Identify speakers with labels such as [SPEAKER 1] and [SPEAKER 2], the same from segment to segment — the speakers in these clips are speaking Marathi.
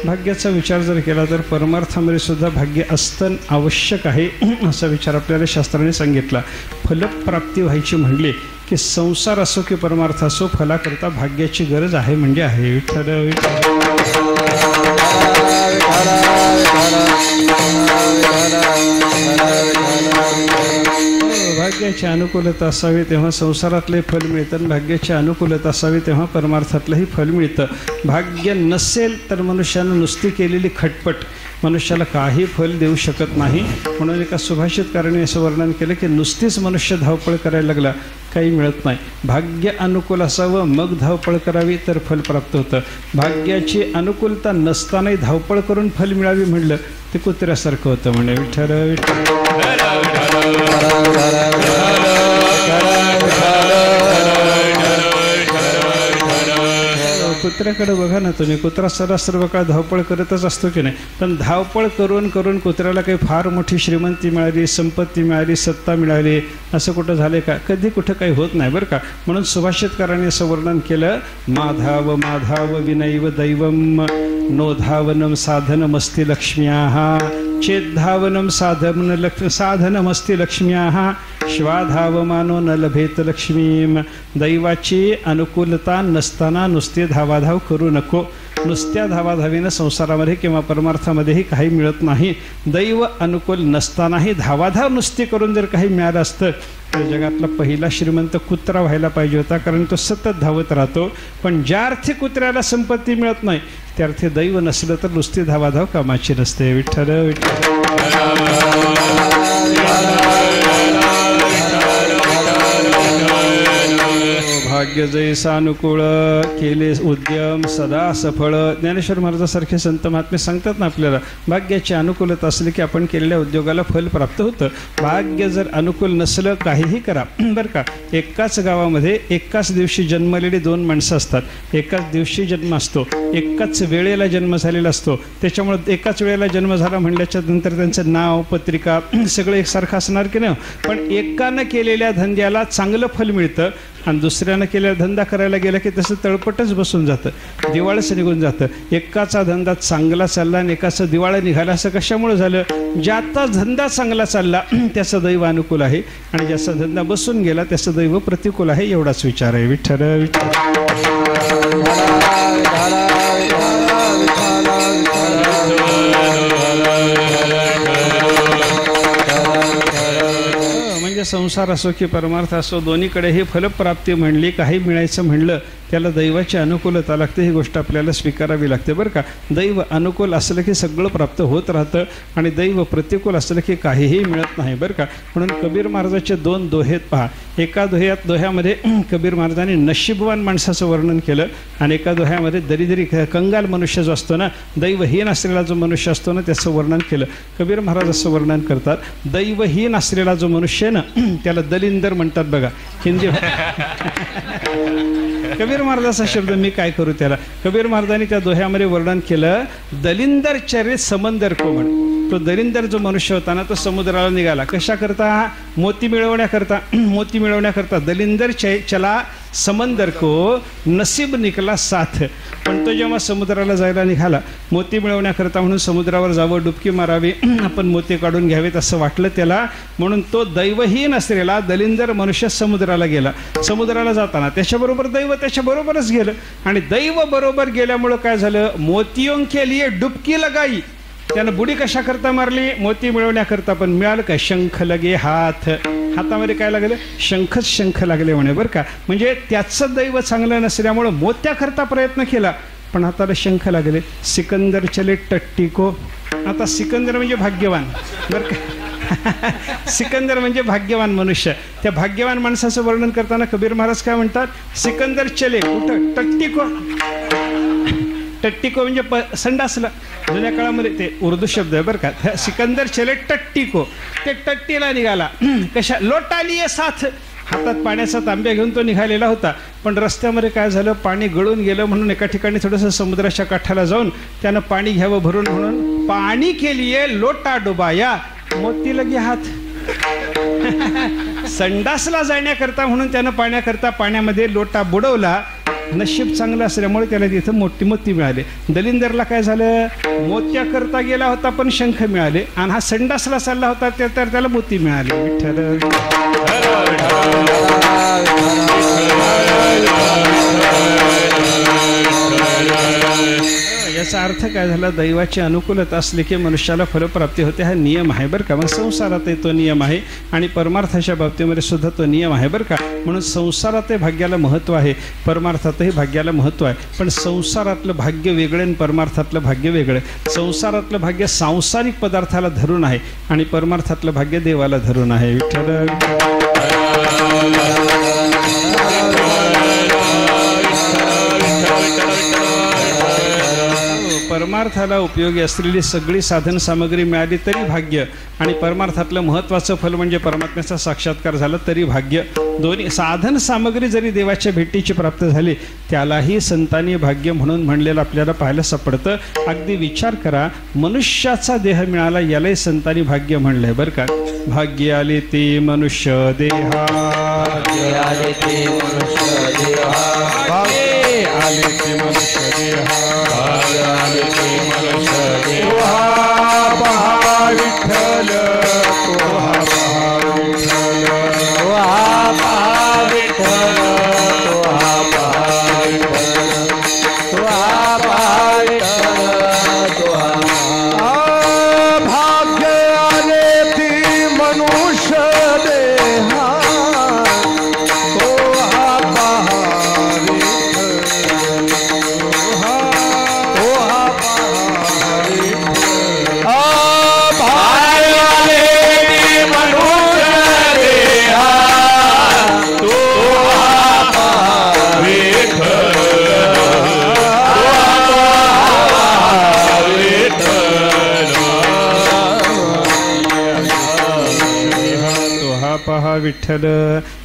[SPEAKER 1] भाग्याचा विचार जर केला तर परमार्थामध्ये सुद्धा भाग्य असतं आवश्यक आहे असा विचार आपल्याला शास्त्राने सांगितला. फलप्राप्ती व्हायची म्हणले की संसार असो की परमार्थ असो फलाकरता भाग्याची गरज आहे म्हणजे आहे. विठ्ठल भाग्याची अनुकूलता असावी तेव्हा संसारातले फल मिळतं, भाग्याची अनुकूलता असावी तेव्हा परमार्थातलंही फल मिळतं. भाग्य नसेल तर मनुष्यानं नुसती केलेली खटपट मनुष्याला काही फल देऊ शकत नाही. म्हणून एका सुभाषितकाराने असं वर्णन केलं की नुसतीच मनुष्य धावपळ करायला लागला काही मिळत नाही. भाग्य अनुकूल असावं मग धावपळ करावी तर फल प्राप्त होतं. भाग्याची अनुकूलता नसतानाही धावपळ करून फल मिळावी म्हणलं ते कुत्र्यासारखं होतं म्हणे. विठ्ठल विठ्ठल कुत्र्याकडे बघा ना तुम्ही, कुत्रा सर्व काळ धावपळ करतच असतो की नाही, पण धावपळ करून करून कुत्र्याला काही फार मोठी श्रीमंती मिळाली, संपत्ती मिळाली, सत्ता मिळाली असं कुठं झाले का? कधी कुठं काही होत नाही बरं का. म्हणून सुभाषितकारांनी असं वर्णन केलं, माधाव माधाव विनैव दैवम नोधावनम साधनमस्ति लक्ष्म्याः चेद्धावनम साधनमस्ति लक्ष्म्याः श्वाधावमानो न लभेत लक्ष्मीम. दैवाची अनुकूलता नसताना नुसते धावाधाव करू नको. नुसत्या धावाधावीनं संसारामध्ये किंवा परमार्थामध्येही काही मिळत नाही. दैव अनुकूल नसतानाही धावाधाव नुसती करून जर काही मिळालं असतं तर जगातला पहिला श्रीमंत कुत्रा व्हायला पाहिजे होता, कारण तो सतत धावत राहतो. पण ज्या अर्थी कुत्र्याला संपत्ती मिळत नाही त्या अर्थी दैव नसलं तर नुसती धावाधाव कामाची नसते. विठ्ठल विठ्ठल भाग्य जैसा अनुकूळ केले उद्यम सदा सफळ. ज्ञानेश्वर महाराजासारखे संत महात्मे सांगतात ना आपल्याला, भाग्याची अनुकूलता असली की आपण केलेल्या उद्योगाला फल प्राप्त होतं. भाग्य जर अनुकूल नसलं काहीही करा बरं का. एकाच गावामध्ये एकाच दिवशी जन्मलेली दोन माणसं असतात, एकाच दिवशी जन्म असतो, एकाच वेळेला जन्म झालेला असतो. त्याच्यामुळे एकाच वेळेला जन्म झाला म्हणल्याच्या नंतर त्यांचं नाव पत्रिका सगळं एकसारखं असणार की नाही. पण एकानं केलेल्या धंद्याला चांगलं फल मिळतं आणि दुसऱ्यानं केलेला धंदा करायला गेला की तसं तळपटच बसून जातं, दिवाळच निघून जातं. एकाचा धंदा चांगला चालला आणि एकाचा दिवाळा निघाला. असं कशामुळे झालं? ज्याचा धंदा चांगला चालला त्याचं दैव अनुकूल आहे आणि ज्याचा धंदा बसून गेला त्याचं दैव प्रतिकूल आहे. एवढाच विचार आहे. विठ्ठल विठ्ठल संसार असो की परमार्थ असो दोन्हीकडे ही फलप्राप्ती म्हणली, काही मिळायचं म्हणलं त्याला दैवाची अनुकूलता लागते. ही गोष्ट आपल्याला स्वीकारावी लागते बरं का. दैव अनुकूल असलं की सगळं प्राप्त होत राहतं आणि दैव प्रतिकूल असलं की काहीही मिळत नाही बरं का. म्हणून कबीर महाराजाचे दोन दोहेत पहा. एका दोह्यामध्ये कबीर महाराजांनी नशीबवान माणसाचं वर्णन केलं आणि एका दोह्यामध्ये दरिद्री कंगाल मनुष्य जो असतो ना, दैवहीन असलेला जो मनुष्य असतो ना त्याचं वर्णन केलं. कबीर महाराज असं वर्णन करतात, दैवहीन असलेला जो मनुष्य ना त्याला दलिंदर म्हणतात बघा हिंदी. कबीर महाराजाचा शब्द मी काय करू त्याला. कबीर महाराजांनी त्या दोह्यामध्ये वर्णन केलं, दलिंदर चरे समंदर को म्हण. तो दलिंदर जो मनुष्य होता ना तो समुद्राला निघाला कशा करता? मोती मिळवण्याकरता. मोती मिळवण्याकरता दलिंदर चला समंदर को नसीब निकला साथ. पण तो जेव्हा समुद्राला जायला निघाला मोती मिळवण्याकरता म्हणून समुद्रावर जावं, डुबकी मारावी, आपण मोती काढून घ्यावेत असं वाटलं त्याला. म्हणून तो दैवहीन असलेला दलिंदर मनुष्य समुद्राला गेला. समुद्राला जाताना त्याच्याबरोबर दैव त्याच्याबरोबरच गेलं आणि दैव बरोबर गेल्यामुळं काय झालं? मोतियों के लिए डुबकी लगाई. त्यानं बुडी कशा करता मारली? मोती मिळवण्याकरता. पण मिळालं काय? शंख लगे हात. हातामध्ये काय लागले? शंखच शंख लागले म्हणे बरं का. म्हणजे त्याचं दैव चांगलं नसल्यामुळं मोत्याकरता प्रयत्न केला पण हाताला शंख लागले. सिकंदर चले टट्टी को. आता सिकंदर म्हणजे भाग्यवान बरं का. सिकंदर म्हणजे भाग्यवान मनुष्य. त्या भाग्यवान माणसाचं वर्णन करताना कबीर महाराज काय म्हणतात? सिकंदर चले कुठं? टट्टी को. टट्टी को म्हणजे संडासला. जुन्या काळामध्ये ते उर्दू शब्द आहे बरं का. सिकंदर चले टट्टी को. ते टट्टीला निघाला. कशा? लोटाली साथ. हातात पाण्याचा तांब्या घेऊन तो निघालेला होता. पण रस्त्यामध्ये काय झालं? पाणी गळून गेलं म्हणून एका ठिकाणी थोडंसं समुद्राच्या काठाला जाऊन त्यानं पाणी घ्यावं भरून म्हणून पाणी केलीये लोटा डुबाया. मोती लगे हात. संडासला जाण्याकरता म्हणून त्यानं पाण्याकरता पाण्यामध्ये लोटा बुडवला नशीब चांगलं असल्यामुळे त्याला तिथं मोठी मोती मिळाली. दलिंदरला काय झालं, मोत्याकरता गेला होता पण शंख मिळाले, आणि हा संडासला चालला होता तर त्याला मोती मिळाले. विठ्ठल याचा अर्थ काय झाला, दैवाची अनुकूलता असली की मनुष्याला फलप्राप्ती होते. हा नियम आहे बरं का. मग संसारातही तो नियम आहे आणि परमार्थाच्या बाबतीमध्ये सुद्धा तो नियम आहे बरं का. म्हणून संसारातही भाग्याला महत्त्व आहे, परमार्थातही भाग्याला महत्त्व आहे. पण संसारातलं भाग्य वेगळं आणि परमार्थातलं भाग्य वेगळं. संसारातलं भाग्य सांसारिक पदार्थाला धरून आहे आणि परमार्थातलं भाग्य देवाला धरून आहे. विठ्ठल परमार्थाला उपयोगी असलेली सगळी साधन सामग्री मिळाली तरी भाग्य, आणि परमार्थातलं महत्त्वाचं फल म्हणजे परमात्म्याचा साक्षात्कार झाला तरी भाग्य. दोन्ही साधन सामग्री जरी देवाच्या भेटीची प्राप्त झाली त्यालाही संतानी भाग्य म्हणून म्हणलेलं आपल्याला पाहायला सापडतं. अगदी विचार करा, मनुष्याचा देह मिळाला यालाही संतानी भाग्य म्हणलंय बरं का. भाग्य आले ते मनुष्य देहा, भाग्य आले ते मनुष्य देहा, भाग्य आले ते मनुष्य देहा, भाग्य आले ते मनुष्य देहा. पहा विठ्ठल, पहा विठ्ठल, पहा विठ्ठल, पहा विठ्ठल. भाग्य आले ती मनुष्य देहा, पहा विठ्ठल.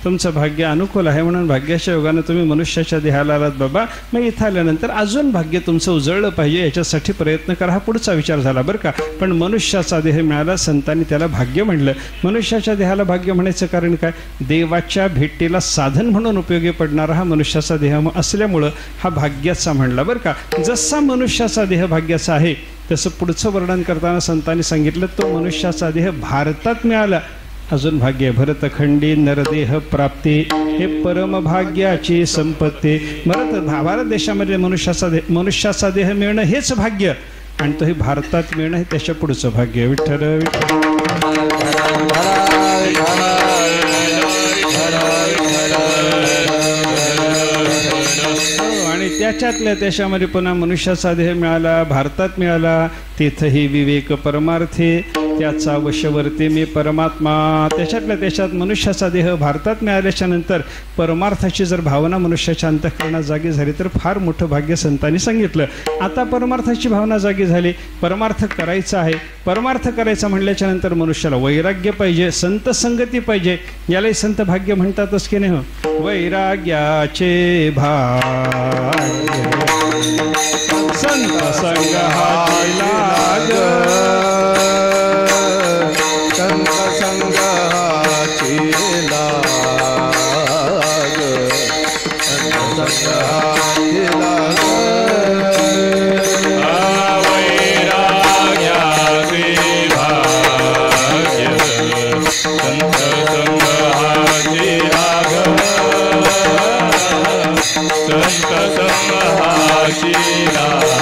[SPEAKER 1] तुमचं भाग्य अनुकूल आहे म्हणून भाग्याच्या योगानं तुम्ही मनुष्याच्या देहाला आलात बाबा. मग इथं आल्यानंतर अजून भाग्य तुमचं उजळलं पाहिजे याच्यासाठी प्रयत्न करा, हा पुढचा विचार झाला बरं का. पण मनुष्याचा देह मिळाला, संतांनी त्याला भाग्य म्हणलं. मनुष्याच्या देहाला भाग्य म्हणायचं कारण काय, देवाच्या भेटीला साधन म्हणून उपयोगी पडणारा हा मनुष्याचा देह असल्यामुळं हा भाग्याचा म्हणला बरं का. जसा मनुष्याचा देह भाग्याचा आहे तसं पुढचं वर्णन करताना संतांनी सांगितलं तो मनुष्याचा देह भारतात मिळाला अजून भाग्य. भरतखंडी नरदेह प्राप्ती हे परमभाग्याची संपत्ती. भारत देशामध्ये मनुष्याचा देह मिळणं हेच भाग्य, आणि तोही भारतात मिळणं हे त्याच्या पुढचं भाग्य. विठ्ठल आणि त्याच्यातल्या त्याच्यामध्ये पुन्हा मनुष्याचा देह मिळाला, भारतात मिळाला, तिथंही विवेक परमार्थे त्याचा वशवर्ती मी परमात्मा. त्याच्यातल्या त्याच्यात मनुष्याचा देह भारतात मिळाल्याच्या नंतर परमार्थाची जर भावना मनुष्याच्या अंतःकरणात जागी झाली तर फार मोठं भाग्य संतांनी सांगितलं. आता परमार्थाची भावना जागी झाली, परमार्थ करायचा आहे. परमार्थ करायचा म्हणल्याच्या नंतर मनुष्याला वैराग्य पाहिजे, संत संगती पाहिजे. यालाही संत भाग्य म्हणतातच की नाही हो. वैराग्याचे भाग्य संत संग हाती लाग, संत संगाची लाग, संत संगाची लाग. वैराग्याचे भाग्य संत संगाची लाग, संत संगाची लाग.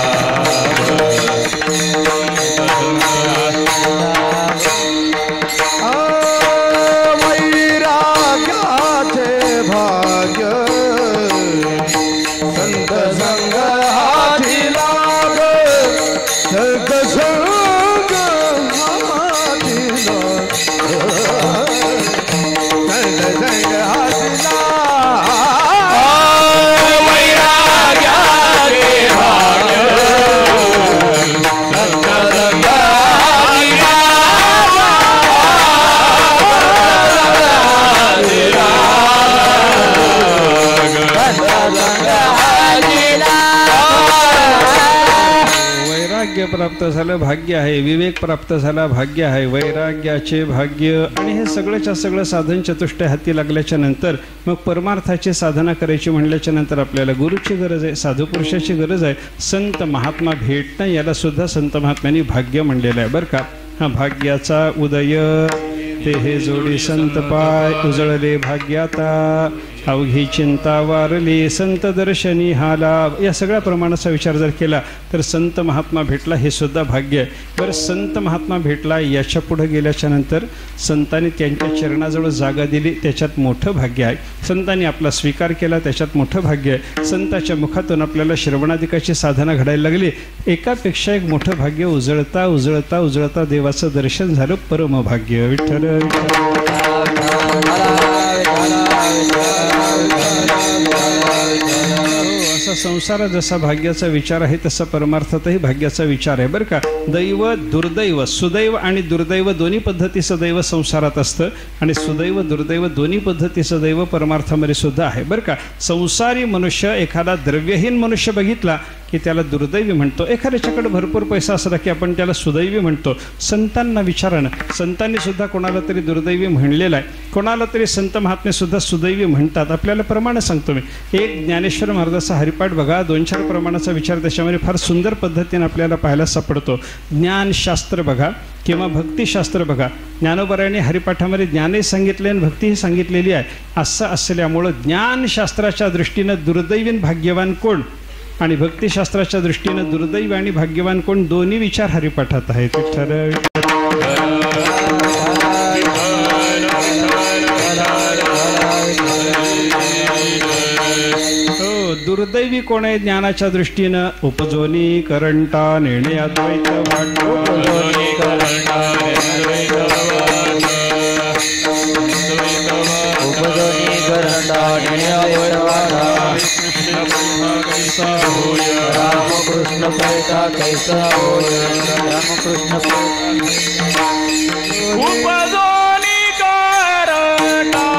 [SPEAKER 1] आरोग्य प्राप्त झालं भाग्य आहे, विवेक प्राप्त झाला भाग्य आहे, वैराग्याचे भाग्य, आणि हे सगळंच्या सगळं साधन चतुष्टय हाती लागल्याच्या नंतर मग परमार्थाची साधना करायची म्हणल्याच्या नंतर आपल्याला गुरुची गरज आहे, साधू पुरुषाची गरज आहे, संत महात्मा भेटणं याला सुद्धा संत महात्म्यांनी भाग्य म्हणलेलं आहे बरं का. हा भाग्याचा उदय ते हे जोडी संत पाय उजळले भाग्याता, अवघी चिंता वारली संत दर्शनी हाला. या सगळ्या प्रमाणाचा विचार जर केला तर संत महात्मा भेटला हे सुद्धा भाग्य आहे. बरं, संत महात्मा भेटला याच्या पुढे गेल्याच्या नंतर संतांनी त्यांच्या चरणाजवळ जागा दिली त्याच्यात मोठं भाग्य आहे. संतांनी आपला स्वीकार केला त्याच्यात मोठं भाग्य आहे. संताच्या मुखातून आपल्याला श्रवणाधिकाची साधना घडायला लागली, एकापेक्षा एक मोठं भाग्य उजळता उजळता उजळता देवाचं दर्शन झालं, परमभाग्य. विठ्ठल असा संसारात जसा भाग्याचा विचार आहे तसा परमार्थातही भाग्याचा विचार आहे बरं का. दैव दुर्दैव, सुदैव आणि दुर्दैव दोन्ही पद्धतीचं दैव संसारात असतं, आणि सुदैव दुर्दैव दोन्ही पद्धतीचं दैव परमार्थामध्ये सुद्धा आहे बरं का. संसारी मनुष्य एखादा द्रव्यहीन मनुष्य बघितला की त्याला दुर्दैवी म्हणतो, एखाद्याच्याकडे भरपूर पैसा असला की आपण त्याला सुदैवी म्हणतो. संतांना विचारणं, संतांनी सुद्धा कोणाला तरी दुर्दैवी म्हणलेलं आहे, कोणाला तरी संत महात्मे सुद्धा सुदैवी म्हणतात. आपल्याला प्रमाण सांगतो मी, एक ज्ञानेश्वर महाराजाचा हरिपाठ बघा, 2-4 प्रमाणाचा विचार त्याच्यामध्ये फार सुंदर पद्धतीने आपल्याला पाहायला सापडतो. ज्ञानशास्त्र बघा किंवा भक्तिशास्त्र बघा, ज्ञानोबरायाने हरिपाठामध्ये ज्ञानही सांगितले आणि भक्तीही सांगितलेली आहे. असं असल्यामुळं ज्ञानशास्त्राच्या दृष्टीनं दुर्दैवीन भाग्यवान कोण आणि भक्तिशास्त्राच्या दृष्टीनं दुर्दैवी आणि भाग्यवान कोण, दोन्ही विचार हरिपाठात आहेत. दुर्दैवी कोण आहे ज्ञानाच्या दृष्टीनं, उपजोनी करंटा नेणे अद्वैत वाट.
[SPEAKER 2] रामकृष्ण पैठा कैसा होय, रामकृष्ण उपजोनी करंटा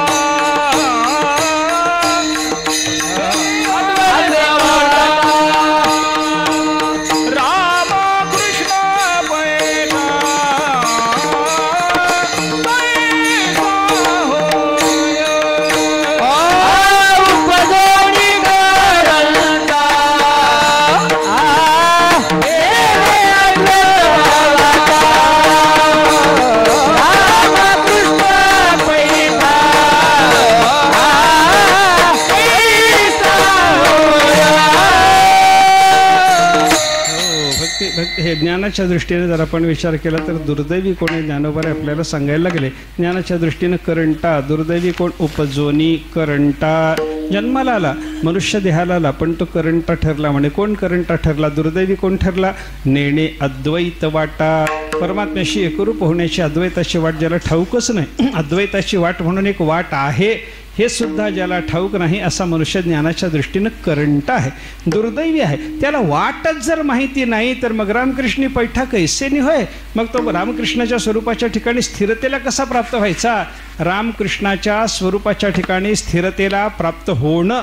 [SPEAKER 1] हे ज्ञानाच्या दृष्टीने जर आपण विचार केला तर दुर्दैवी कोण आहे ज्ञानोबारे आपल्याला सांगायला लागले. ज्ञानाच्या दृष्टीने करंटा, दुर्दैवी कोण, उपजोनी करंटा. जन्माला आला, मनुष्य देहाला आला, पण तो करंटा ठरला. म्हणे कोण करंटा ठरला, दुर्दैवी कोण ठरला, नेणे अद्वैत वाटा. परमात्म्याशी एकरूप होण्याची अद्वैताची वाट ज्याला ठाऊकच नाही, अद्वैताची वाट म्हणून एक वाट आहे हे सुद्धा ज्याला ठाऊक नाही, असा मनुष्य ज्ञानाच्या दृष्टीनं करंट आहे, दुर्दैवी आहे. त्याला वाटच जर माहिती नाही तर मग रामकृष्णी पैठा कैसेनी होय, मग तो रामकृष्णाच्या स्वरूपाच्या ठिकाणी स्थिरतेला कसा प्राप्त व्हायचा. रामकृष्णाच्या स्वरूपाच्या ठिकाणी स्थिरतेला प्राप्त होणं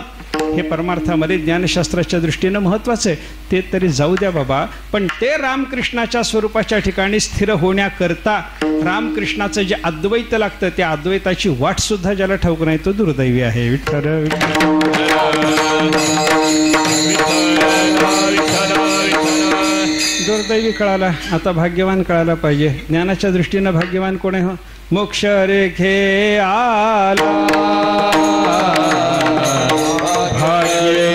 [SPEAKER 1] हे परमार्थामध्ये ज्ञानशास्त्राच्या दृष्टीनं महत्त्वाचं आहे. ते तरी जाऊ द्या बाबा, पण ते रामकृष्णाच्या स्वरूपाच्या ठिकाणी स्थिर होण्याकरता रामकृष्णाचं जे अद्वैत लागतं त्या अद्वैताची वाट सुद्धा ज्याला ठाऊक नाही तो दुर्दैवी आहे. विठ्ठल दुर्दैवी कळाला, आता भाग्यवान कळायला पाहिजे. ज्ञानाच्या दृष्टीनं भाग्यवान कोण आहे. मोक्ष रेखे आला भाग्ये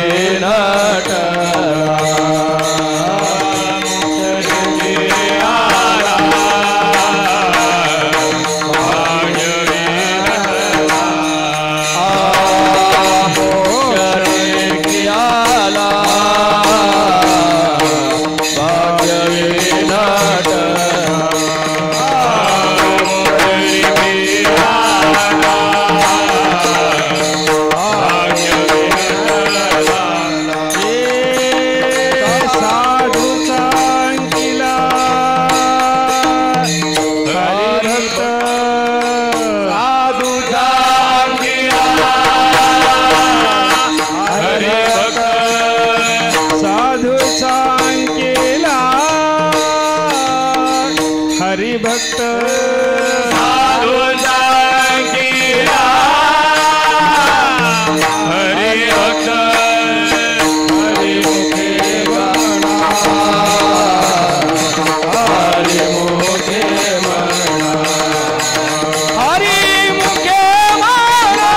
[SPEAKER 1] हरिभक्त
[SPEAKER 2] साधूंचा किल्ला हरिभक्त हरिमुखे म्हणा हरिमुखे म्हणा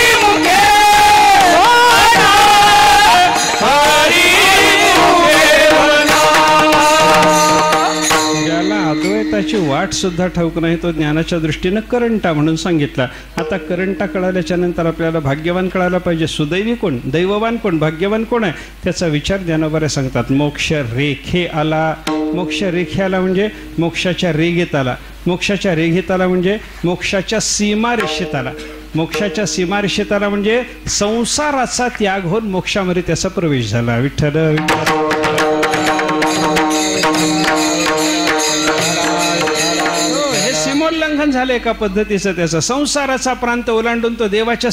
[SPEAKER 2] हरिमुखे म्हणा हरिमुखे म्हणा
[SPEAKER 1] वाट सुद्धा ठाऊक नाही तो ज्ञानाच्या दृष्टीनं करंटा म्हणून सांगितला. आता करंटा कळाल्याच्या नंतर आपल्याला भाग्यवान कळायला पाहिजे. सुदैवी कोण, दैववान कोण, भाग्यवान कोण आहे त्याचा विचार ज्ञानोबारे सांगतात. मोक्ष रेखे आला. मोक्ष रेखे आला म्हणजे मोक्षाच्या रेगेत आला. मोक्षाच्या रेगेत आला म्हणजे मोक्षाच्या सीमारेषेत आला. मोक्षाच्या सीमारेषेत आला म्हणजे संसाराचा त्याग होऊन मोक्षामध्ये त्याचा प्रवेश झाला. विठ्ठल सीमोल्लंघन झालं एका पद्धतीचं. त्याचा संसाराचा प्रांत ओलांडून तो देवाच्या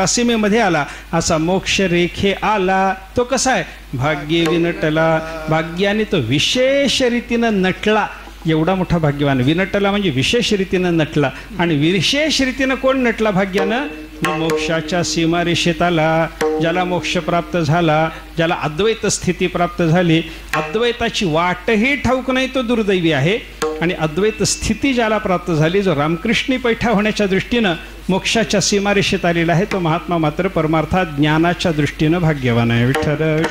[SPEAKER 1] सीमेमध्ये आला. असा मोक्ष रेखे आला. तो कसा आहे, भाग्ये विनटला. भाग्याने तो विशेष रीतीनं नटला. एवढा मोठा भाग्यवान. विनटला म्हणजे विशेष रीतीनं नटला. आणि विशेष रीतीनं कोण नटला भाग्यानं, मोक्षाच्या सीमारेषेत आला. ज्याला मोक्ष प्राप्त झाला, ज्याला अद्वैत स्थिती प्राप्त झाली, अद्वैताची वाटही ठाऊक नाही तो दुर्दैवी आहे. आणि अद्वैत स्थिती ज्याला प्राप्त झाली, जो रामकृष्णी पैठा होण्याच्या दृष्टीनं मोक्षाच्या सीमारेषेत आलेला आहे, तो महात्मा मात्र परमार्थात ज्ञानाच्या दृष्टीनं भाग्यवान आहे. विठ्ठल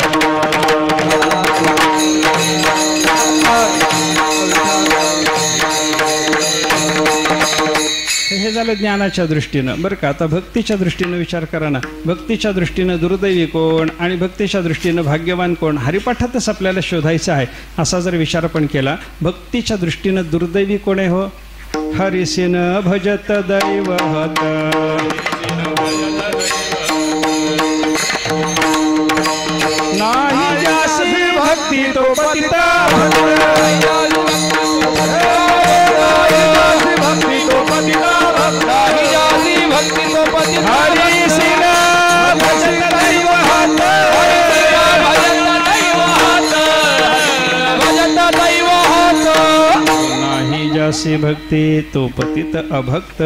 [SPEAKER 1] हे झालं ज्ञानाच्या दृष्टीनं. बरं का, आता भक्तीच्या दृष्टीनं विचार करा ना. भक्तीच्या दृष्टीनं दुर्दैवी कोण आणि भक्तीच्या दृष्टीनं भाग्यवान कोण, हरिपाठातच आपल्याला शोधायचं आहे. असा जर विचार आपण केला, भक्तीच्या दृष्टीनं दुर्दैवी कोण आहे हो, हरिसिन भजत दैवहत. नाही जास भक्ती तो पतिता जासी भक्ती तो पतित अभक्त.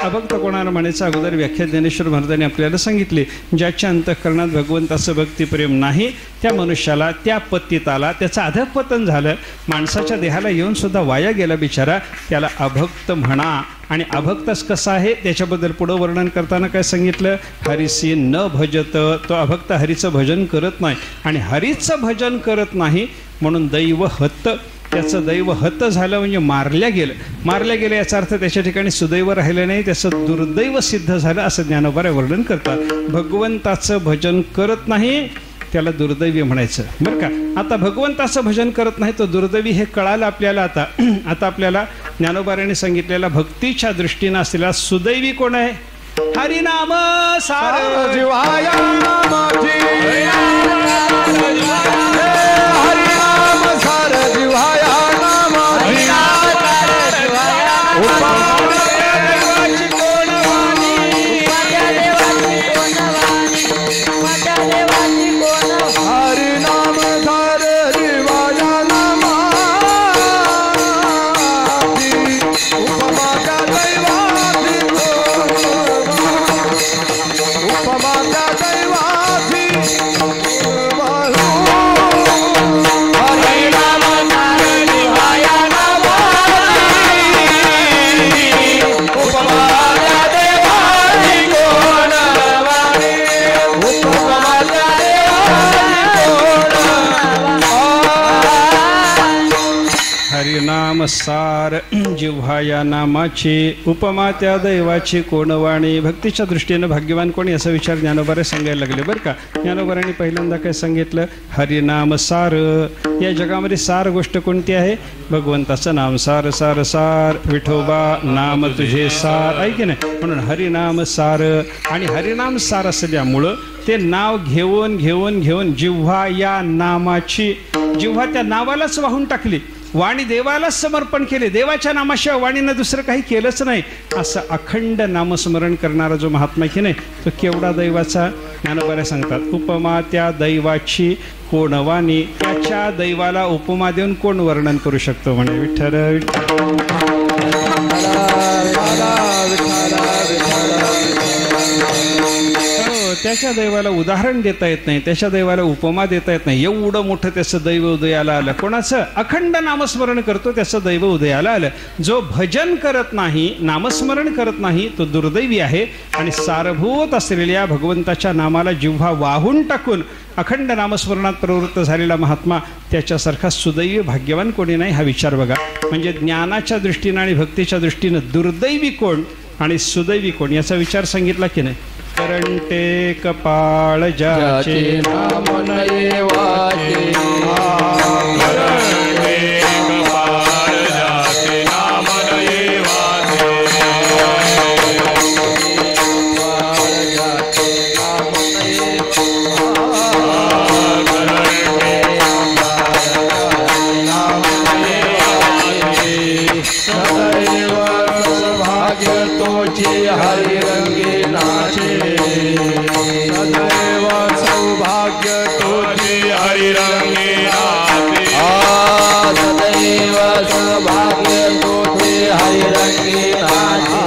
[SPEAKER 1] अभक्त कोणाला म्हणायचं अगोदर व्याख्या ज्ञानेश्वर महाराजांनी आपल्याला सांगितले. ज्याच्या अंतःकरणात भगवंताचं भक्तिप्रेम नाही त्या मनुष्याला, त्या पतिताला त्याचं अधःपतन झालं. माणसाच्या देहाला येऊन सुद्धा वाया गेला बिचारा, त्याला अभक्त म्हणा. आणि अभक्तच कसा आहे त्याच्याबद्दल पुढं वर्णन करताना काय सांगितलं, हरिसी न भजत. तो अभक्त हरीचं भजन करत नाही. आणि हरीचं भजन करत नाही म्हणून दैव हत. त्याचं दैव हत झालं म्हणजे मारल्या गेलं याचा अर्थ त्याच्या ठिकाणी सुदैव राहिलं नाही, त्याचं दुर्दैव सिद्ध झालं असं ज्ञानोबा वर्णन करतात. भगवंताचं भजन करत नाही त्याला दुर्दैवी म्हणायचं. बरं का, आता भगवंताचं भजन करत नाही तो दुर्दैवी हे कळालं आपल्याला. आता आपल्याला ज्ञानोबाराने सांगितलेला भक्तीच्या दृष्टीनं असलेला सुदैवी कोण आहे, हरिनाम सार
[SPEAKER 2] जिव्हाया नामाची हरिनाम सार जिव्हाया नामाची
[SPEAKER 1] देवाची कोण वाणी
[SPEAKER 2] हरिनाम सार जिव्हाया नामाची उपमा त्या दैवाची उपमा त्या दैवाची हरिनाम सार जिव्हाया
[SPEAKER 1] हरिनाम सार जिव्हाया नामाची उपमा त्या दैवाची कोणवाणी. भक्तीच्या दृष्टीनं भाग्यवान कोणी असा विचार ज्ञानोबारे सांगायला लागले बरं का. ज्ञानोबारांनी पहिल्यांदा काय सांगितलं, हरिनाम सार. या जगामध्ये सार गोष्ट कोणती आहे? भगवंताचं नाम सार सार सार. विठोबा नाम तुझे सार, आहे की नाही? म्हणून हरिनाम सार. आणि हरिनाम सार असल्यामुळं ते नाव घेऊन घेऊन घेऊन जिव्हा या नामाची, जिव्हा त्या नावालाच वाहून टाकली. वाणी देवालाच समर्पण केले. देवाच्या नामाशिवाय वाणीनं दुसरं काही केलंच नाही. असं अखंड नामस्मरण करणारा जो महात्मा की नाही तो केवढा दैवाचा. ज्ञानोबा सांगतात, उपमा त्या दैवाची कोण वाणी. त्याच्या दैवाला उपमा देऊन कोण वर्णन करू शकतो म्हणे. विठ्ठल त्याच्या दैवाला उदाहरण देता येत नाही, त्याच्या दैवाला उपमा देता येत नाही. एवढं मोठं त्याचं दैव उदयाला आलं. कोणाचं? अखंड नामस्मरण करतो त्याचं दैव उदयाला आलं. जो भजन करत नाही, नामस्मरण करत नाही तो दुर्दैवी आहे. आणि सारभूत असलेल्या भगवंताच्या नामाला जिव्हा वाहून टाकून अखंड नामस्मरणात प्रवृत्त झालेला महात्मा त्याच्यासारखा सुदैवी भाग्यवान कोणी नाही. हा विचार बघा. म्हणजे ज्ञानाच्या दृष्टीनं आणि भक्तीच्या दृष्टीनं दुर्दैवी कोण आणि सुदैवी कोण याचा विचार सांगितला की नाही. करंटे कपाळ ज्याचे
[SPEAKER 2] नाम नये वाचे करंटे कपाळ ज्याचे नाम नये वाचे सदैव सौभाग्य तोचे हरिरंगे नाचे सदैव सौभाग्य तोचे हरिरंगे नाचे सदैव सौभाग्य तोचे हरिरंगे नाचे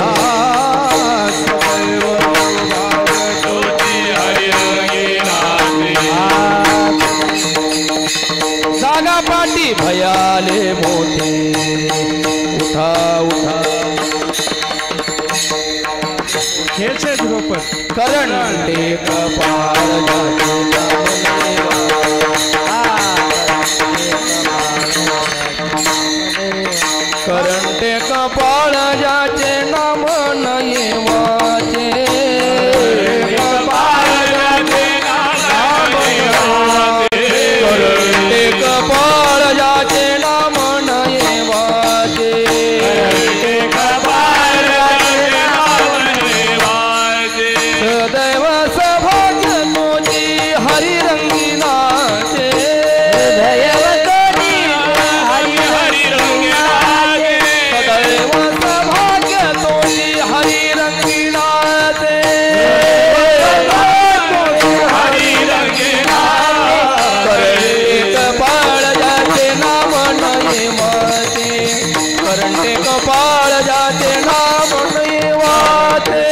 [SPEAKER 2] सदैव सौभाग्य तोचे हरिरंगे नाचे जागा पाटी भयाले मोठे उठा उठा
[SPEAKER 1] हेच आहे ध्रुपद.
[SPEAKER 2] करंटे कपाळ करंटे कपाळ ज्याचे नाम नये वाचे करंटे कपाळ ज्याचे नाम नये वाचे सदैव सौभाग्य तोची हरिरंगी नाचे सदैव सौभाग्य तोची हरिरंगी नाचे करंटे कपाळ जाते नाम नये वाचे करंटे कपाळ जाते नाम नये वाचे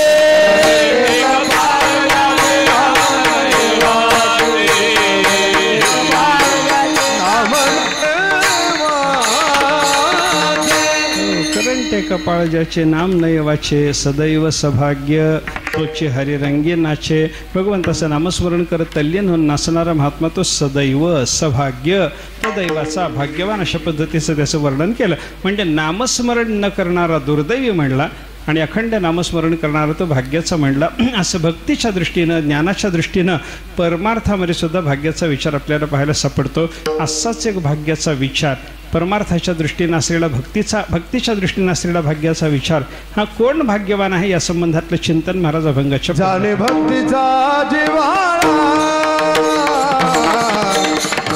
[SPEAKER 1] करंटे कपाळ ज्याचे नाम नये वाचे सदैव सौभाग्य तोचे हरिरंगी नाचे. भगवंताचं नामस्मरण करत तल्लीन होऊन नाचणारा महात्मा तो सदैव सौभाग्य तो दैवाचा भाग्यवान अशा पद्धतीचं त्याचं वर्णन केलं. म्हणजे नामस्मरण न करणारा दुर्दैवी म्हणला आणि अखंड नामस्मरण करणारा तो भाग्याचा म्हणला. असं भक्तीच्या दृष्टीनं ज्ञानाच्या दृष्टीनं परमार्थामध्ये सुद्धा भाग्याचा विचार आपल्याला पाहायला सापडतो. असाच एक भाग्याचा विचार परमार्थाच्या दृष्टीने असलेला भक्तीच्या दृष्टीने असलेला भाग्याचा विचार हा कोण भाग्यवान आहे या संबंधातलं चिंतन महाराज अभंगाच्या
[SPEAKER 3] जाणे भक्तीचा जिव्हाळा,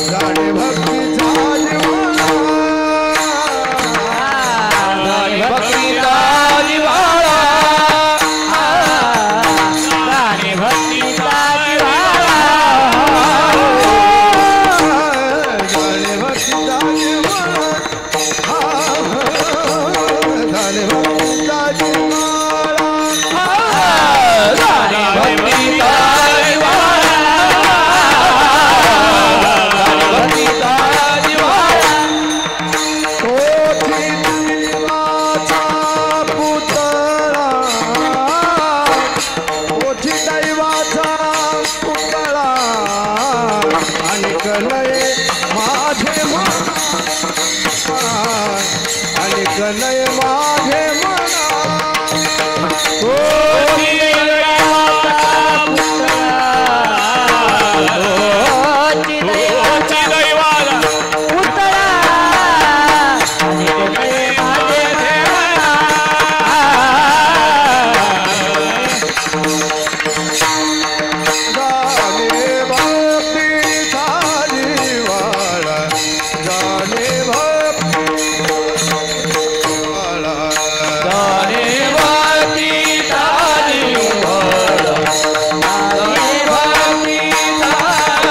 [SPEAKER 3] जाणे भक्तीचा जिव्हाळा,
[SPEAKER 2] जाणे भक्तीचा जिव्हाळा, जाणे भक्तीचा जिव्हाळा,
[SPEAKER 3] जाणे भक्तीचा जिव्हाळा, जाणे भक्तीचा जिव्हाळा,
[SPEAKER 2] जाणे भक्तीचा जिव्हाळा, जाणे भक्तीचा जिव्हाळा,
[SPEAKER 3] ओठी दैवाचा पुतळा, ओठी दैवाचा पुतळा, आणि कलये माझे मना, आणि कलये माझे मना,
[SPEAKER 2] ओठी दैवाचा पुतळा, ओठी दैवाचा पुतळा, आणि कलये माझे मना.
[SPEAKER 3] जाणे भक्तीचा जिव्हाळा, जाणे भक्तीचा
[SPEAKER 2] जाणे भक्तीचा जिव्हाळा, जाणे भक्तीचा जिव्हाळा,
[SPEAKER 3] जाणे भक्तीचा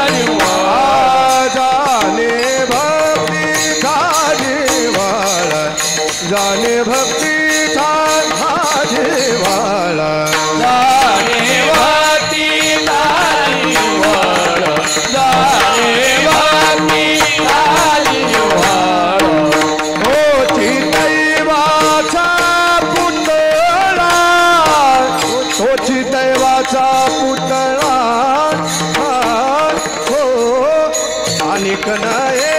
[SPEAKER 3] जिव्हाळा, जाणे भक्तीचा जिव्हाळा,
[SPEAKER 2] जाणे भक्तीचा जिव्हाळा, जाणे भक्तीचा जिव्हाळा,
[SPEAKER 3] ओठी दैवाचा पुतळा, ओठी दैवाचा पुतळा, हो आणि कनाये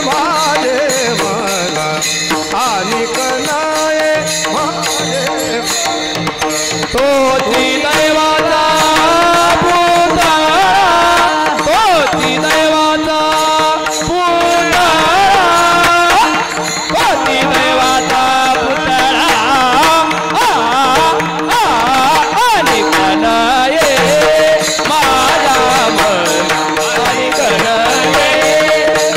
[SPEAKER 3] माझे मना, आणि कनाये माझे
[SPEAKER 2] तोची दैवाचा पुतळा, तोची दैवाचा पुतळा, तोची दैवाचा पुतळा, आणि कनये माझा मन, आणि कनये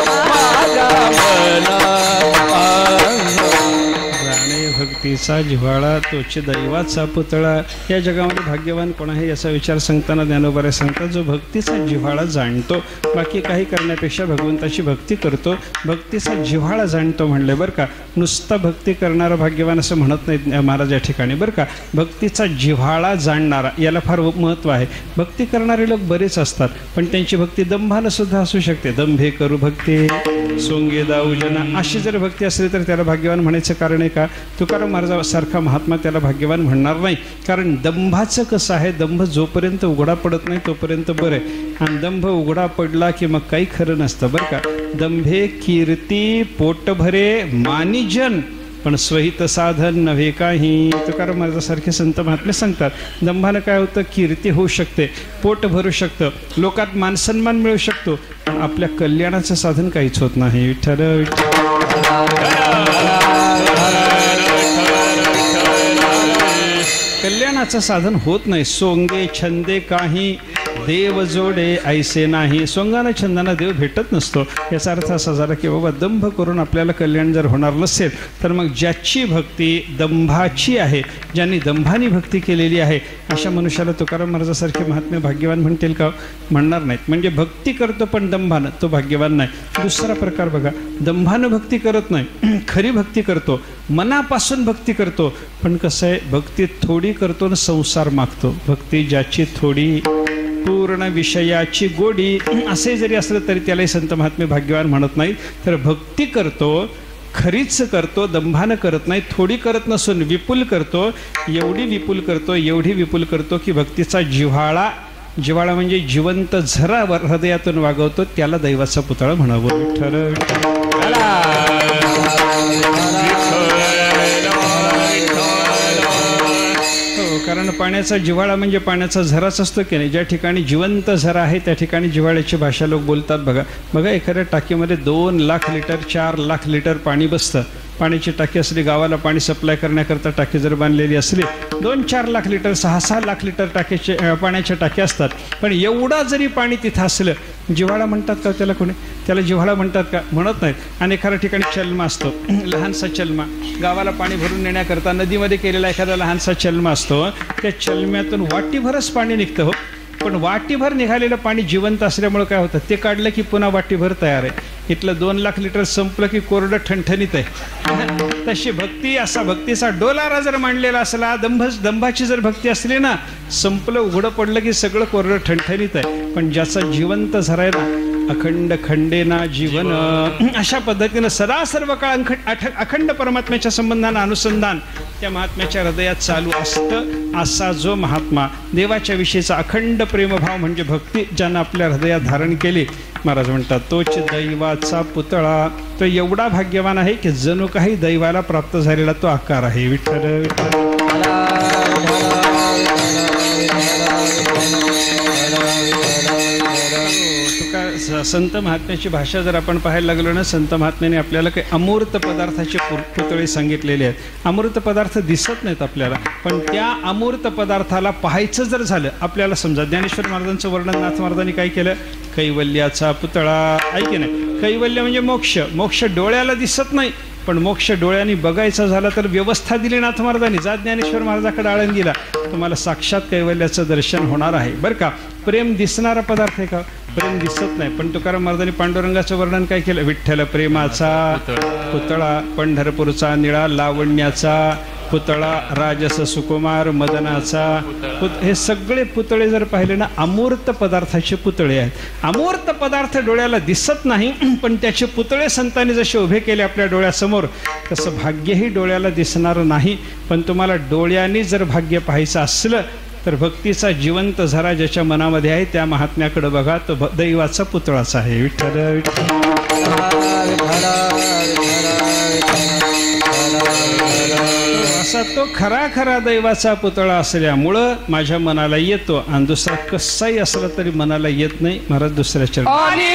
[SPEAKER 2] माझा मन.
[SPEAKER 1] जाणे भक्तीचा जिव्हाळा तोची दैवाचा पुतळा. या जगामध्ये भाग्यवान कोण आहे याचा विचार सांगताना ज्ञानोबारे सांगतात, जो भक्तीचा जिव्हाळा जाणतो, बाकी काही करण्यापेक्षा भगवंताची भक्ती करतो, भक्तीचा जिव्हाळा जाणतो म्हणले बरं का. नुसता भक्ती करणारा भाग्यवान असं म्हणत नाहीत महाराज या ठिकाणी बरं का. भक्तीचा जिव्हाळा जाणणारा याला फार महत्त्व आहे. भक्ती करणारे लोक बरेच असतात, पण त्यांची भक्ती दंभानं सुद्धा असू शकते. दंभे करू भक्ती सोंगे दाऊ जना, अशी जर भक्ती असली तर त्याला भाग्यवान म्हणायचं कारण आहे का. तुकाराम महाराजासारखा महात्मा त्याला भाग्यवान म्हणणार नाही, कारण दंभाचं कसं आहे, दंभ जोपर्यंत उघडा पडत नाही तोपर्यंत बरं आहे, आणि दंभ उघडा पडला की मग काही खरं नसतं बरं का. दंभे कीर्ती पोट भरे मानिजन, पण स्वहित साधन नव्हे काही. तुकाराम महाराजासारखे संत महात्मे सांगतात, दंभानं काय होतं, कीर्ती होऊ शकते, पोट भरू शकतं, लोकात मानसन्मान मिळू शकतो, पण आपल्या कल्याणाचं साधन काहीच होत नाही. विठ्ठल कल्याणाचं साधन होत नाही. सोंगे छंदे काही देव जोडे ऐसे नाही. सोंगानं छंदानं देव भेटत नसतो. याचा अर्थ असा झाला की बाबा दंभ करून आपल्याला कल्याण जर होणार नसेल तर मग ज्याची भक्ती दंभाची आहे, ज्यांनी दंभानी भक्ती केलेली आहे, अशा मनुष्याला तुकाराम महाराजासारखे महात्मे भाग्यवान म्हणतील का? म्हणणार नाहीत. म्हणजे भक्ती करतो पण दंभानं, तो भाग्यवान नाही. दुसरा प्रकार बघा, दंभानं भक्ती करत नाही, खरी भक्ती करतो, मनापासून भक्ती करतो, पण कसं आहे, भक्ती थोडी करतो आणि संसार मागतो. भक्ती ज्याची थोडी पूर्ण विषयाची गोडी असे जरी असलं तरी त्यालाही संत महात्मे भाग्यवान म्हणत नाही. तर भक्ती करतो, खरीच करतो, दंभानं करत नाही, थोडी करत नसून विपुल करतो, एवढी विपुल करतो, एवढी विपुल करतो की भक्तीचा जिव्हाळा म्हणजे जिवंत झरा हृदयातून वागवतो, त्याला दैवाचा पुतळा म्हणावं. कारण पाण्याचा जिव्हाळा म्हणजे पाण्याचा झराच असतो की नाही. ज्या ठिकाणी जिवंत झरा आहे त्या ठिकाणी जिव्हाळ्याची भाषा लोक बोलतात. बघा एखाद्या टाकीमध्ये 2 लाख लिटर 4 लाख लिटर पाणी बसतं. पाण्याची टाकी असली, गावाला पाणी सप्लाय करण्याकरता टाकी जर बांधलेली असली, 2-4 लाख लिटर 6-6 लाख लिटर पाण्याच्या टाक्या असतात. पण एवढा जरी पाणी तिथं असलं, जिव्हाळा म्हणतात का त्याला कोणी? त्याला जिव्हाळा म्हणतात का? म्हणत नाहीत. आणि एखाद्या ठिकाणी चल्मा असतो, लहानसा चल्मा, गावाला पाणी भरून नेण्याकरता नदीमध्ये केलेला एखादा लहानसा चल्मा असतो. त्या चल्म्यातून वाटीभरच पाणी निघतं हो. पण वाटीभर निघालेलं पाणी जिवंत असल्यामुळे काय होतं, ते काढलं की पुन्हा वाटीभर तयार आहे. इथलं 2 लाख लिटर संपलं की कोरडं ठणठणीत आहे. तशी भक्ती, असा भक्तीचा डोलारा जर मांडलेला असला, दंभाची जर भक्ती असली ना, संपलं उघडं पडलं की सगळं कोरडं ठणठणीत आहे. पण ज्याचा जिवंत झरा आहे ना, अखंड खंडेना जीवन, अशा पद्धतीनं सदा सर्व काळ अखंड परमात्म्याच्या संबंधानं अनुसंधान त्या महात्म्याच्या हृदयात चालू असतं. असा जो महात्मा, देवाच्या विषयीचा अखंड प्रेमभाव म्हणजे भक्ती ज्यानं आपल्या हृदयात धारण केली, महाराज म्हणतात तोच दैवाचा पुतळा. तो एवढा भाग्यवान आहे की जणू काही दैवाला प्राप्त झालेला तो आकार आहे. विठ्ठल विठ्ठल. संत महात्म्याची भाषा जर आपण पाहायला लागलो ना, संत महात्म्याने आपल्याला काही अमूर्त पदार्थाचे पुतळे सांगितलेले आहेत. अमूर्त पदार्थ दिसत नाहीत आपल्याला, पण त्या अमूर्त पदार्थाला पाहायचं जर झालं आपल्याला, समजा ज्ञानेश्वर महाराजांचं वर्णन नाथ महाराजांनी काय केलं, कैवल्याचा पुतळा. ऐके नाही, कैवल्य म्हणजे मोक्ष. मोक्ष डोळ्याला दिसत नाही, पण मोक्ष डोळ्यांनी बघायचा झाला तर व्यवस्था दिली नाथ महाराजांनी. जा ज्ञानेश्वर महाराजाकडे आळंदीला, तुम्हाला साक्षात कैवल्याचं दर्शन होणार आहे बरं का. प्रेम दिसणारा पदार्थ आहे का? प्रेम दिसत नाही. पण तुकाराम महाराजांनी पांडुरंगाचं वर्णन काय केलं, विठ्ठल प्रेमाचा पुतळा, पंढरपूरचा निळा लावण्याचा पुतळा, राजस सुकुमार मदनाचा हे सगळे पुतळे जर पाहिले ना, अमूर्त पदार्थाचे पुतळे आहेत. अमूर्त पदार्थ डोळ्याला दिसत नाही, पण त्याचे पुतळे संतांनी जसे उभे केले आपल्या डोळ्यासमोर, तसं भाग्यही डोळ्याला दिसणारं नाही. पण तुम्हाला डोळ्यांनी जर भाग्य पाहायचं असलं तर भक्तीचा जिवंत झरा ज्याच्या मनामध्ये आहे त्या महात्म्याकडे बघा, तो दैवाचा पुतळाच आहे. विठ्ठल विठ्ठल. असा तो खरा दैवाचा पुतळा असल्यामुळं माझ्या मनाला येतो, आणि दुसरा कसाही असला तरी मनाला येत नाही. महाराज दुसऱ्या चरणी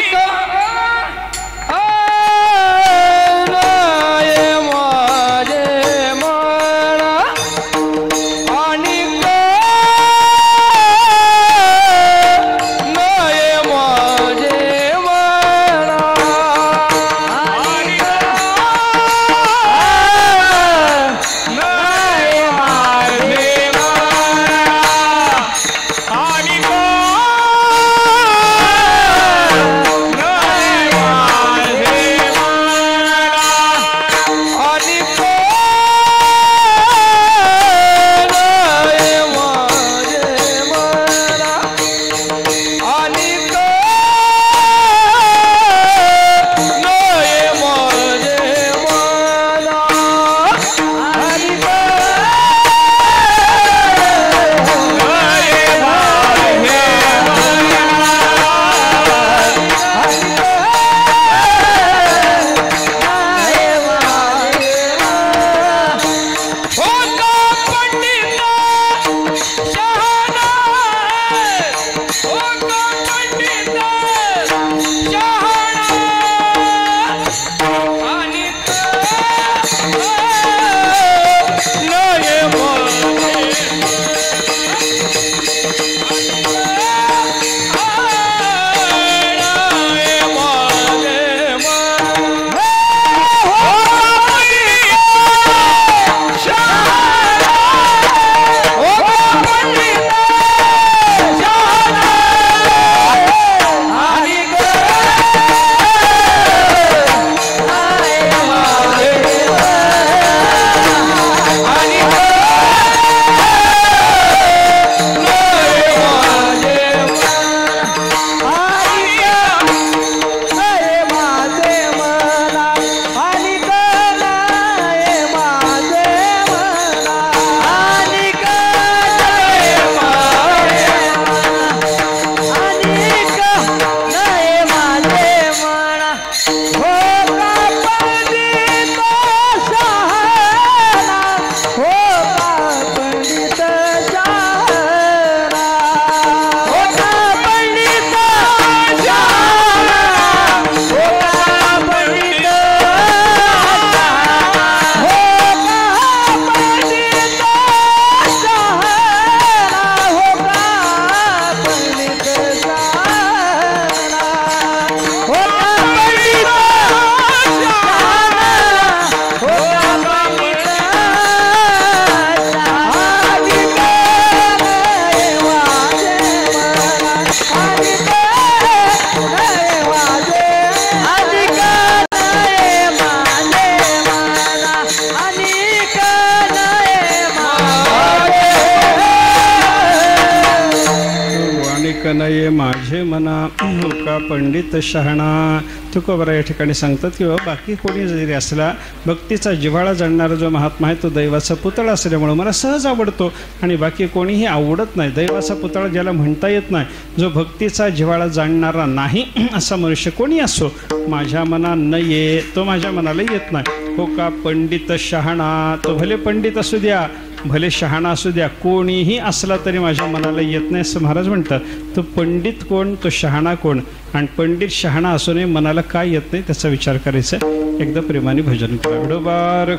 [SPEAKER 1] आणिक नये माझे मना हो का पंडित शहाणा. तुकोबरा या ठिकाणी सांगतात की बाकी कोणी जरी असला, भक्तीचा जिव्हाळा जाणणारा जो महात्मा आहे तो दैवाचा पुतळा असल्यामुळं मला सहज आवडतो आणि बाकी कोणीही आवडत नाही. दैवाचा पुतळा ज्याला म्हणता येत नाही, जो भक्तीचा जिव्हाळा जाणणारा नाही असा मनुष्य कोणी असो, माझ्या मना न ये, तो माझ्या मनाला येत नाही. हो का पंडित शहाणा, तो भले पंडित असू द्या, भले शहाणा असू द्या, कोणीही असला तरी माझ्या मनाला येत नाही असं महाराज म्हणतात. तो पंडित कोण, तो शहाणा कोण, आणि पंडित शहाणा असूनही मनाला काय येत नाही त्याचा विचार करायचा. एकदा प्रेमाने भजन करा. विडोबार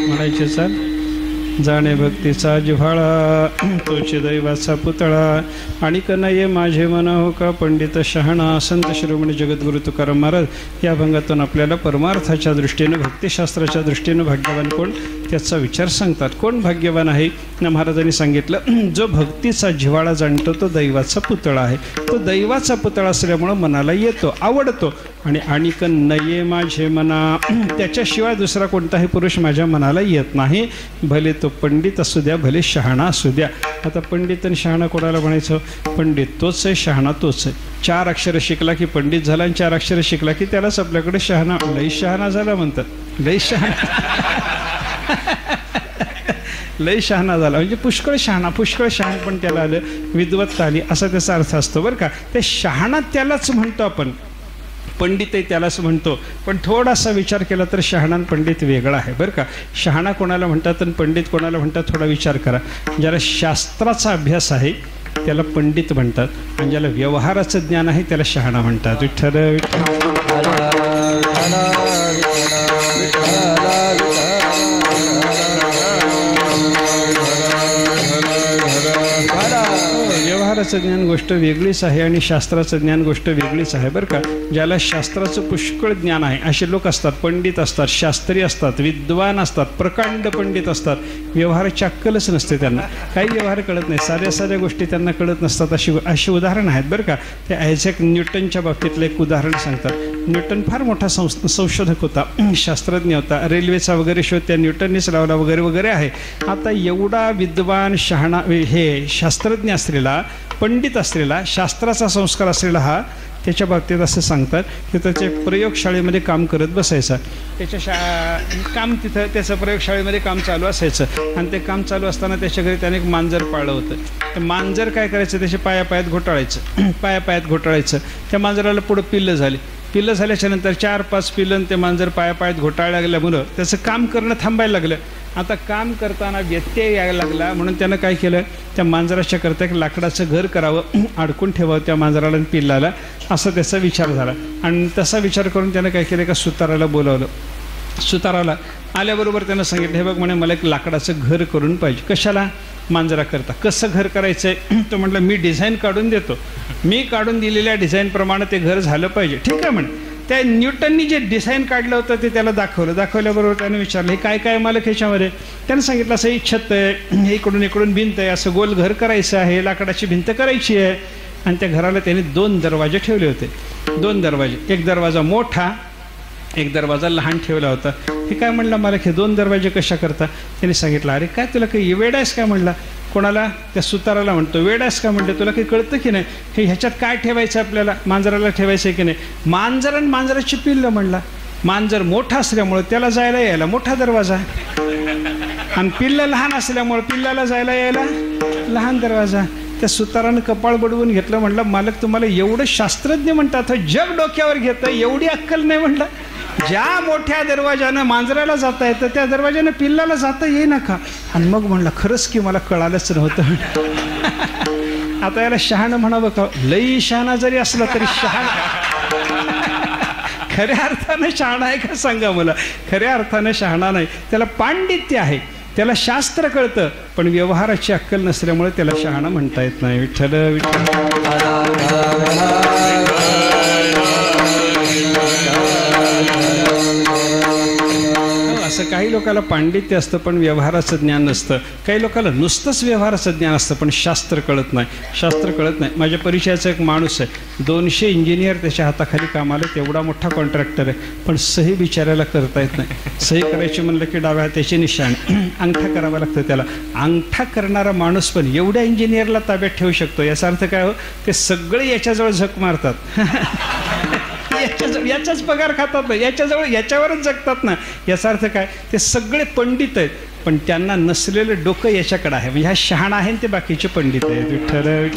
[SPEAKER 1] म्हणायचे सर. जाणे भक्तीचा जिव्हाळा तोची दैवाचा पुतळा, आणिक नये माझे मन हो का पंडित शहाणा. संत शिरोमणी जगद्गुरु तुकाराम महाराज या अभंगातून आपल्याला परमार्थाच्या दृष्टीनं, भक्तिशास्त्राच्या दृष्टीनं भाग्यवान कोण त्याचा विचार सांगतात. कोण भाग्यवान आहे ना महाराजांनी सांगितलं, जो भक्तीचा जिव्हाळा जाणतो तो दैवाचा पुतळा आहे. तो दैवाचा पुतळा असल्यामुळं मनाला येतो, आवडतो. आणि आणिक नये माझे मना, त्याच्याशिवाय दुसरा कोणताही पुरुष माझ्या मनाला येत नाही, भले तो पंडित असू द्या, भले शहाणा असू द्या. आता पंडित आणि शहाणा कोणाला म्हणायचं? पंडित तोच आहे, शहाणा तोच आहे. 4 अक्षर शिकला की पंडित झाला, आणि 4 अक्षर शिकला की त्यालाच आपल्याकडे शहाणा, लई शहाणा झाला म्हणतात. लई शहाणा लई शहाणा झाला म्हणजे पुष्कळ शहाणा, पुष्कळ शहाण पण त्याला आलं, विद्वत्ता आली असा त्याचा अर्थ असतो बरं का. ते शहाणा त्यालाच म्हणतो आपण, पंडितही त्यालाच म्हणतो. पण थोडासा विचार केला तर शहाणा आणि पंडित वेगळा आहे बरं का. शहाणा कोणाला म्हणतात आणि पंडित कोणाला म्हणतात थोडा विचार करा. ज्याला शास्त्राचा अभ्यास आहे त्याला पंडित म्हणतात, आणि ज्याला व्यवहाराचं ज्ञान आहे त्याला शहाणा म्हणतात. विठ्ठल व्यवहाराचं ज्ञान गोष्ट वेगळीच आहे आणि शास्त्राचं ज्ञान गोष्ट वेगळीच आहे बरं का. ज्याला शास्त्राचं पुष्कळ ज्ञान आहे असे लोक असतात, पंडित असतात, शास्त्री असतात, विद्वान असतात, प्रकांड पंडित असतात. व्यवहाराची अक्कलच नसते त्यांना, काही व्यवहार कळत नाही, साध्या साध्या गोष्टी त्यांना कळत नसतात. अशी उदाहरणं आहेत बरं का. ते आयझॅक न्यूटनच्या बाबतीतलं एक उदाहरण सांगतात. न्यूटन फार मोठा संशोधक होता, शास्त्रज्ञ होता. रेल्वेचा वगैरे शोध त्या न्यूटननीच लावला वगैरे वगैरे आहे. आता एवढा विद्वान शहाणा हे शास्त्रज्ञ असलेला, पंडित असलेला, शास्त्राचा संस्कार असलेला हा, त्याच्या बाबतीत असं सांगतात की त्याच्या प्रयोगशाळेमध्ये काम करत बसायचा. त्याच्या काम तिथं त्याचं प्रयोगशाळेमध्ये काम चालू असायचं, आणि ते काम चालू असताना त्याच्या घरी त्याने एक मांजर पाळलं होतं. तर मांजर काय करायचं, त्याच्या पायापायात घोटाळायचं, पायापायात घोटाळायचं. त्या मांजराला पुढं पिल्लं झाली. पिल्लं झाल्याच्या नंतर 4-5 पिल्लं ते मांजर पायापायात घोटाळल्या लागल्यामुळं त्याचं काम करणं थांबायला लागलं. आता काम करताना व्यत्यय यायला लागला, म्हणून त्यानं काय केलं, त्या मांजराच्या करता एक लाकडाचं घर करावं, अडकून ठेवावं त्या मांजराला आणि पिल्लाला, असा त्याचा विचार झाला. आणि तसा विचार करून त्यानं काय केलं, का सुताराला बोलावलं. सुताराला आल्याबरोबर त्यानं सांगितलं, हे बघ म्हणे मला एक लाकडाचं घर करून पाहिजे. कशाला? मांजरा करता. कसं घर करायचं आहे? तो म्हटलं मी डिझाईन काढून देतो, मी काढून दिलेल्या डिझाईनप्रमाणे ते घर झालं पाहिजे. ठीक आहे म्हणे. त्या न्यूटननी जे डिझाईन काढलं होतं ते त्याला दाखवलं. दाखवल्याबरोबर त्याने विचारलं, हे काय काय मालक ह्याच्यामध्ये? त्यानं सांगितलं, असं ही छत आहे, हे इकडून इकडून भिंत आहे, असं गोल घर करायचं आहे, लाकडाची भिंत करायची आहे. आणि त्या घराला त्याने 2 दरवाजे ठेवले होते. 2 दरवाजे, एक दरवाजा मोठा, एक दरवाजा लहान ठेवला होता. हे काय म्हणलं, मला हे 2 दरवाजे कशा करता? त्याने सांगितलं, अरे काय तुला काही वेड आहेस काय म्हणला. कोणाला? त्या सुताराला म्हणतो, वेड आहेस का म्हणते, तुला काही कळतं की नाही, हे ह्याच्यात काय ठेवायचं आपल्याला, मांजराला ठेवायचं आहे की नाही. मांजर आणि मांजराची पिल्लं म्हणला. मांजर मोठा असल्यामुळं त्याला जायला यायला मोठा दरवाजा, आणि पिल्लं लहान असल्यामुळं पिल्लाला जायला यायला लहान दरवाजा. त्या सुतारानं कपाळ बडवून घेतलं. म्हणलं, मालक तुम्हाला एवढं शास्त्रज्ञ म्हणतात, जग डोक्यावर घेतं, एवढी अक्कल नाही म्हणलं. ज्या मोठ्या दरवाजानं मांजराला जाता येतं त्या दरवाजानं पिल्लाला जाता येईना का? आणि मग म्हणलं खरंच की मला कळालंच नव्हतं. आता याला शहाणं म्हणावं का? लई शहाणा जरी असला तरी खऱ्या अर्थानं शहाणा आहे का सांगा मला? खऱ्या अर्थानं शहाणा नाही. त्याला पांडित्य आहे, त्याला शास्त्र कळतं, पण व्यवहाराची अक्कल नसल्यामुळे त्याला शहाणा म्हणता येत नाही. विठ्ठल असं काही लोकांना पांडित्य असतं पण व्यवहाराचं ज्ञान नसतं. काही लोकांना नुसतंच व्यवहाराचं ज्ञान असतं पण शास्त्र कळत नाही. शास्त्र कळत नाही. माझ्या परिचयाचा एक माणूस आहे, 200 इंजिनियर त्याच्या हाताखाली कामाला, तेवढा मोठा कॉन्ट्रॅक्टर आहे, पण सही बिचारायला करता येत नाही. सही करायची म्हणलं की डाव्या हाताची निशाण, अंगठा करावा लागतं त्याला. अंगठा करणारा माणूस पण एवढ्या इंजिनियरला ताब्यात ठेवू शकतो. याचा अर्थ काय हो? ते सगळे याच्याजवळ झक मारतात. याचाच पगार खातात ना, याच्याजवळ याच्यावरच जगतात ना. याचा अर्थ काय? ते सगळे पंडित आहेत पण त्यांना नसलेलं डोकं याच्याकडे आहे. म्हणजे हा शहाणा आहे ते बाकीचे पंडित आहेत. विठ्ठल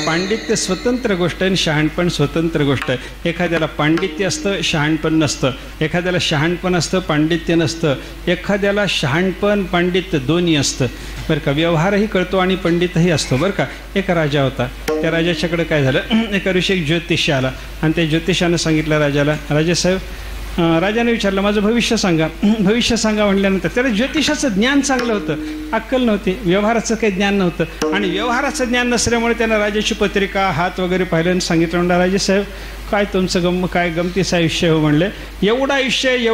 [SPEAKER 1] पांडित्य स्वतंत्र गोष्ट आहे आणि शहाणपण स्वतंत्र गोष्ट आहे. एखाद्याला पांडित्य असतं, शहाणपण नसतं. एखाद्याला शहाणपण असतं, पांडित्य नसतं. एखाद्याला शहाणपण पांडित्य दोन्ही असतं बरं का. व्यवहारही कळतो आणि पंडितही असतो बरं का. एक राजा होता, त्या राजाच्याकडे काय झालं, एका दिवशी एक ज्योतिषी आला आणि त्या ज्योतिषानं सांगितलं राजाला, राजेसाहेब, राजाने विचारलं माझं भविष्य सांगा. भविष्य सांगा म्हटल्यानंतर त्याला ज्योतिषाचं ज्ञान चांगलं होतं, अक्कल नव्हती, व्यवहाराचं काही ज्ञान नव्हतं. आणि व्यवहाराचं ज्ञान नसल्यामुळे त्यानं राजाची पत्रिका, हात वगैरे पाहिलं आणि सांगितलं, म्हणलं राजेसाहेब काय तुमचं काय गमतीचं आयुष्य हो म्हणले. एवढं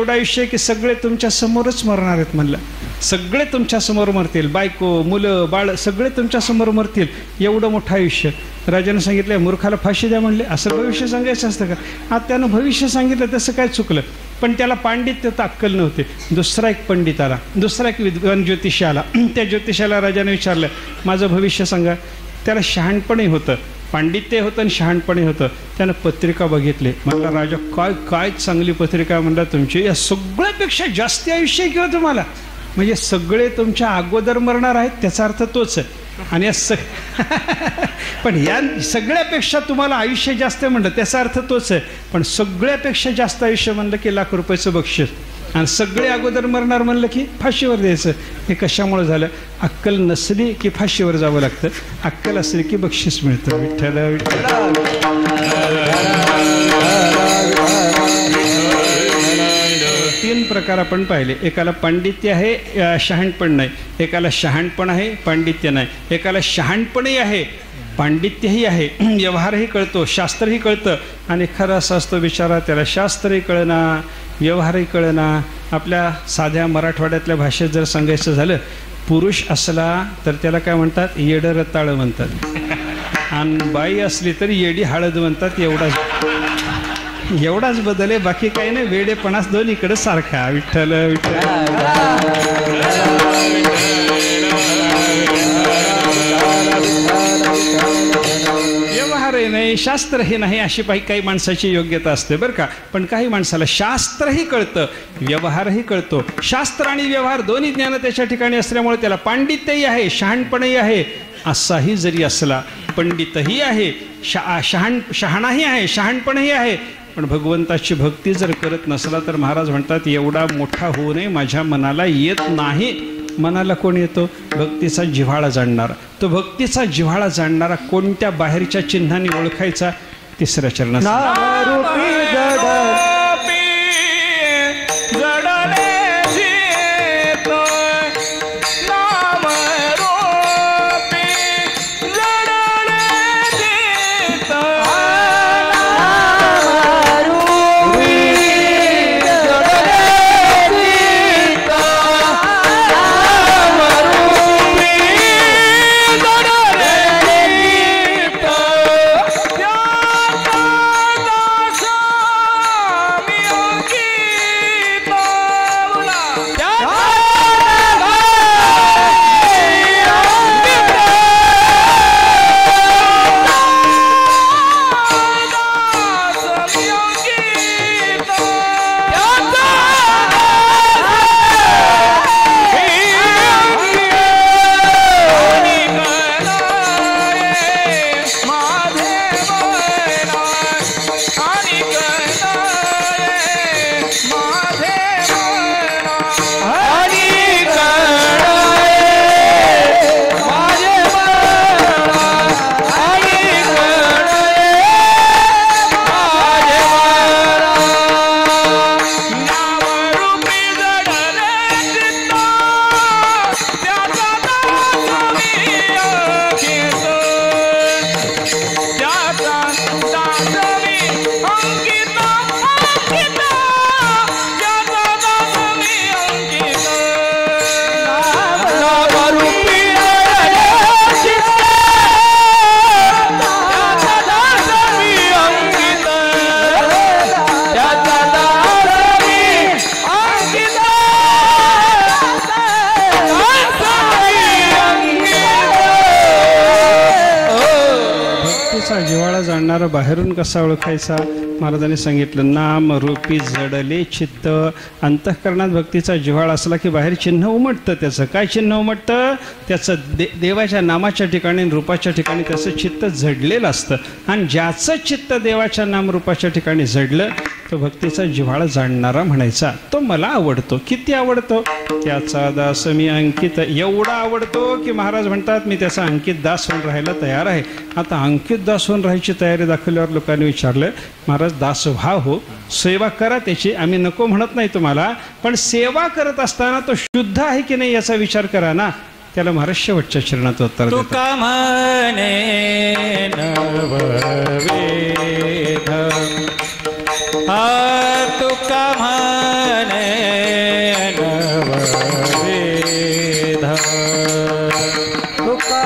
[SPEAKER 1] आयुष्य की सगळे तुमच्या समोरच मरणार आहेत म्हणलं. सगळे तुमच्या समोर मरतील, बायको, मुलं, बाळ सगळे तुमच्या समोर मरतील, एवढं मोठं आयुष्य. राजानं सांगितलं मूर्खाला फाशी द्या म्हणले. असं भविष्य सांगायचं असतं का? आता त्यानं भविष्य सांगितलं तसं काय चुकलं, पण त्याला पांडित्य तर अक्कल नव्हते. दुसरा एक पंडित आला, दुसरा एक विद्वान ज्योतिषी आला. त्या ज्योतिषाला राजाने विचारलं माझं भविष्य सांगा. त्याला शहाणपणही होतं, पांडित्य होतं आणि शहाणपणी होतं. त्यानं पत्रिका बघितली. म्हणला राजा काय काय चांगली पत्रिका म्हणला तुमची, या सगळ्यापेक्षा जास्त आयुष्य आहे किंवा तुम्हाला, म्हणजे सगळे तुमच्या अगोदर मरणार आहेत त्याचा अर्थ तोच आहे. आणि या पण या सगळ्यापेक्षा तुम्हाला आयुष्य जास्त म्हणलं त्याचा अर्थ तोच आहे. पण सगळ्यापेक्षा जास्त आयुष्य म्हणलं की ₹1,00,000 बक्षीस, आणि सगळे अगोदर मरणार म्हणलं की फाशीवर द्यायचं. हे कशामुळे झालं? अक्कल नसली की फाशीवर जावं लागतं, अक्कल असली की बक्षीस मिळतं. विठ्ठल तीन प्रकार आपण पाहिले. एकाला पांडित्य आहे, शहाणपण नाही. एकाला शहाणपण आहे, पांडित्य नाही. एकाला शहाणपणही आहे, पांडित्यही आहे, व्यवहारही कळतो, शास्त्रही कळतं. आणि खरं असं असतो बिचारा, त्याला शास्त्रही कळना, व्यवहारही कळना. आपल्या साध्या मराठवाड्यातल्या भाषेत जर सांगायचं झालं, पुरुष असला तर त्याला काय म्हणतात? येडं रताळं म्हणतात. आणि बाई असली तरी येडी हळद म्हणतात. एवढाच बदल आहे, बाकी काही नाही. वेडेपणास दोन्हीकडे सारखा. विठ्ठल व्यवहारही नाही, शास्त्रही नाही, अशी काही माणसाची योग्यता असते बरं का. पण काही माणसाला शास्त्रही कळतं, व्यवहारही कळतो. शास्त्र आणि व्यवहार दोन्ही ज्ञान त्याच्या ठिकाणी असल्यामुळे त्याला पांडित्यही आहे, शहाणपणही आहे. असाही जरी असला, पंडितही आहे, शहाणाही आहे, शहाणपणही आहे, पण भगवंताची भक्ती जर करत नसला तर महाराज म्हणतात एवढा मोठा होऊ नये, माझ्या मनाला येत नाही. मनाला कोण येतो? भक्तीचा जिव्हाळा जाणणारा. तो भक्तीचा जिव्हाळा जाणणारा कोणत्या बाहेरच्या चिन्हाने ओळखायचा? तिसऱ्या चरणात भक्तीचा जिव्हाळा जाणणारा बाहेरून कसा ओळखायचा? महाराजांनी सांगितलं, नाम रूपी जडले चित्त. अंतःकरणात भक्तीचा जिव्हाळा असला की बाहेर चिन्ह उमटतं. त्याचं काय चिन्ह उमटतं? त्याचं देवाच्या नामाच्या ठिकाणी रूपाच्या ठिकाणी त्याचं चित्त जडलेलं असतं. आणि ज्याचं चित्त देवाच्या नामरूपाच्या ठिकाणी जडलं तो भक्तीचा जिव्हाळा जाणणारा म्हणायचा. तो मला आवडतो. किती आवडतो? त्याचा दास मी अंकित. एवढा आवडतो की महाराज म्हणतात मी त्याचा अंकित दास होऊन राहायला तयार आहे. आता अंकित दास होऊन राहायची तयारी दाखवल्यावर लोकांनी विचारलं, महाराज दास व्हा हो, सेवा करा त्याची, आम्ही नको म्हणत नाही तुम्हाला, पण सेवा करत असताना तो शुद्ध आहे की नाही याचा विचार करा ना. त्याला महाराज शेवटच्या चरणात उत्तर देतात.
[SPEAKER 4] तुका म्हणे नववेद तुका म्हणे नववेद तुका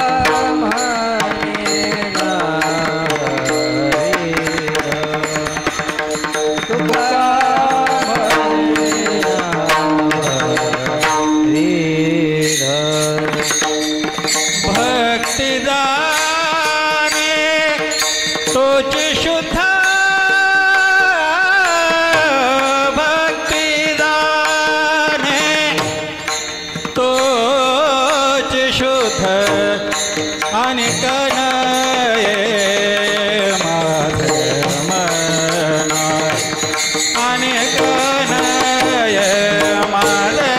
[SPEAKER 4] म्हणे नववेद तुका भक्तिदाने तोच शुद्ध भक्तिदाने तोच शुद्ध आणि कनये माझे मना आणि कनये माझे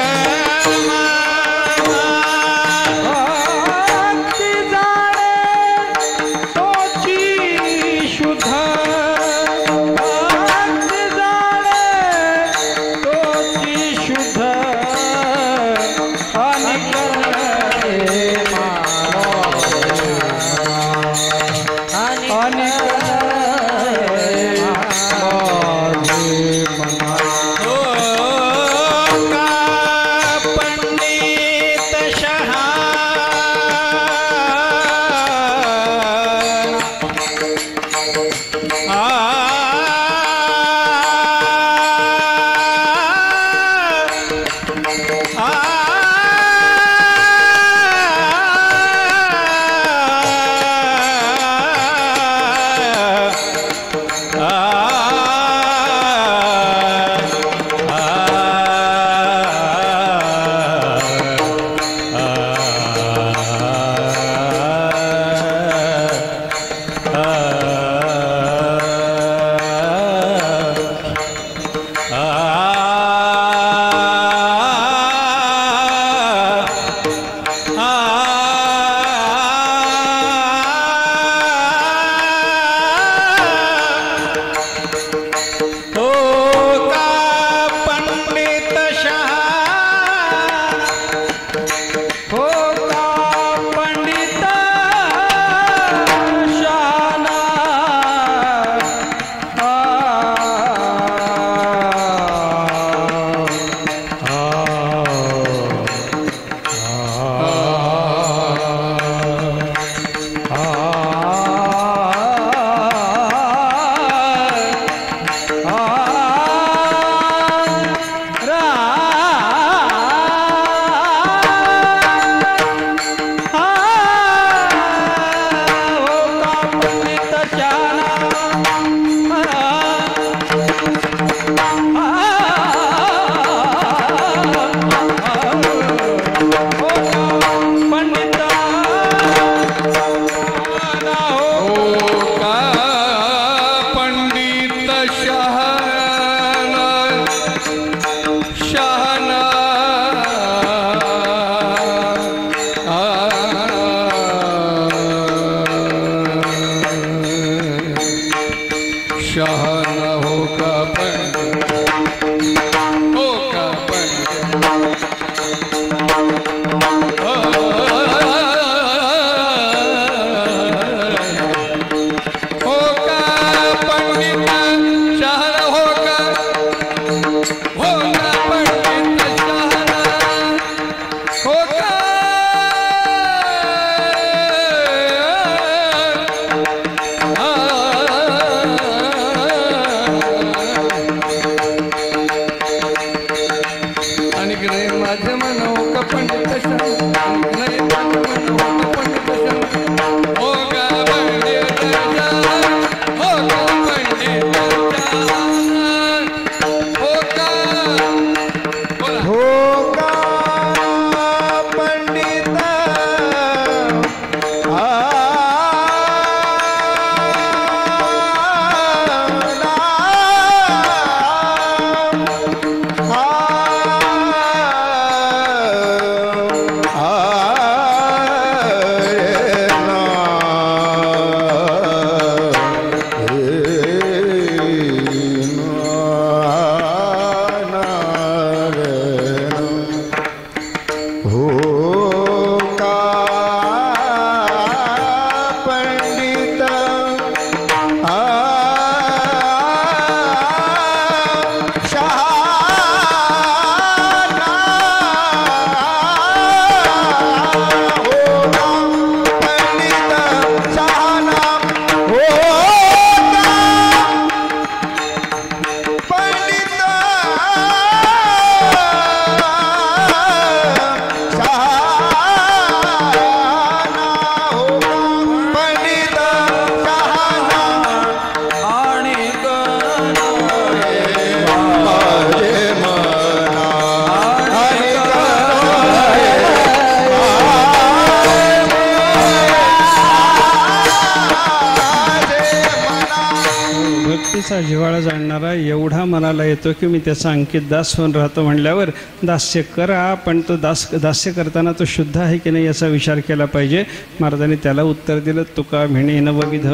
[SPEAKER 1] भक्तीचा जिव्हाळा जाणणारा एवढा मनाला येतो की मी त्याचा अंकित दास होऊन राहतो म्हणल्यावर दास्य करा, पण तो दास्य करताना तो शुद्ध आहे की नाही याचा विचार केला पाहिजे. महाराजांनी त्याला उत्तर दिलं, तुका म्हणे नवविध